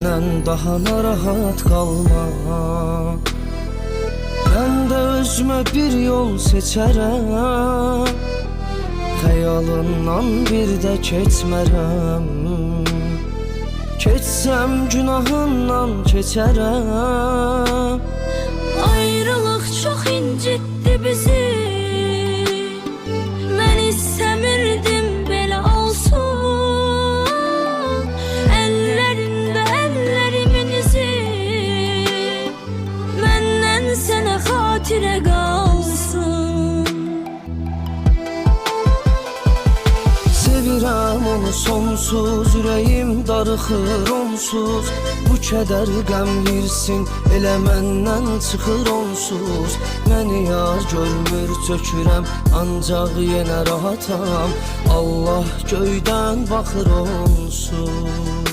Səndən daha narahat qalma. Mən də özümə bir yol seçərəm, xəyalından bir də keçmərəm. Keçsəm günahından keçərəm. Ayrılıq çox incitdi bizi, mən istəmirdim belə olsun. Əllərində əllərimin izi, məndən sənə xatirə qalsın. Sevirəm onu sonsuz, ürəyim darıxır onsuz. Bu kədər qəm hirsin, elə məndən çıxır onsuz. Məni yar görmür tökürəm, ancaq yenə rahatam. Allah göydən baxır onsuz.